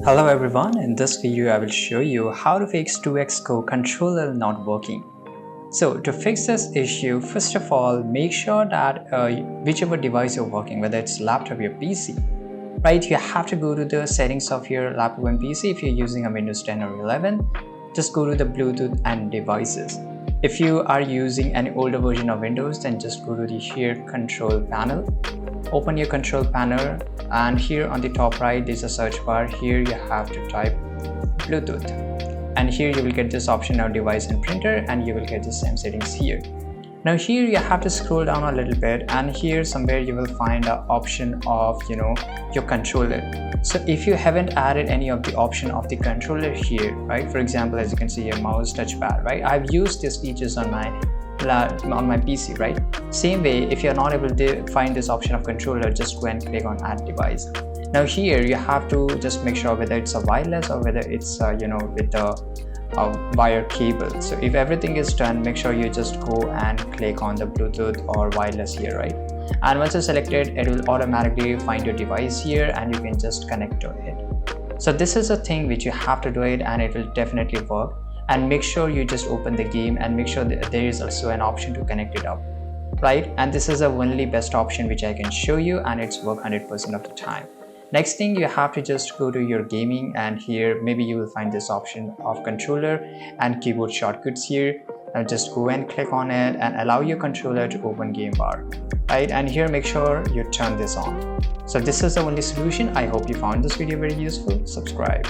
Hello everyone, in this video I will show you how to fix 2xCore controller not working. So to fix this issue, first of all, make sure that whichever device you're working, whether it's laptop or PC, right, you have to go to the settings of your laptop and PC. If you're using a Windows 10 or 11, just go to the Bluetooth and devices. If you are using an older version of Windows, then just go to the here control panel. Open your control panel, and here on the top right there's a search bar. Here you have to type Bluetooth, and here you will get this option of device and printer, and you will get the same settings here. Now here you have to scroll down a little bit, and here somewhere you will find an option of your controller. So if you haven't added any of the option of the controller here, right, for example, as you can see here, mouse, touchpad, right, I've used these features on my PC, right? Same way, if you're not able to find this option of controller, just go and click on add device. Now here you have to just make sure whether it's a wireless or whether it's with a wire cable. So if everything is done, make sure you just go and click on the Bluetooth or wireless here, right? And once you select it, it will automatically find your device here and you can just connect to it. So this is a thing which you have to do it, and it will definitely work. And make sure you just open the game and make sure that there is also an option to connect it up, right? And this is the only best option which I can show you, and it's work 100% of the time. Next thing, you have to just go to your gaming, and here maybe you will find this option of controller and keyboard shortcuts here. Now just go and click on it and allow your controller to open game bar, right? And here make sure you turn this on. So this is the only solution. I hope you found this video very useful. Subscribe.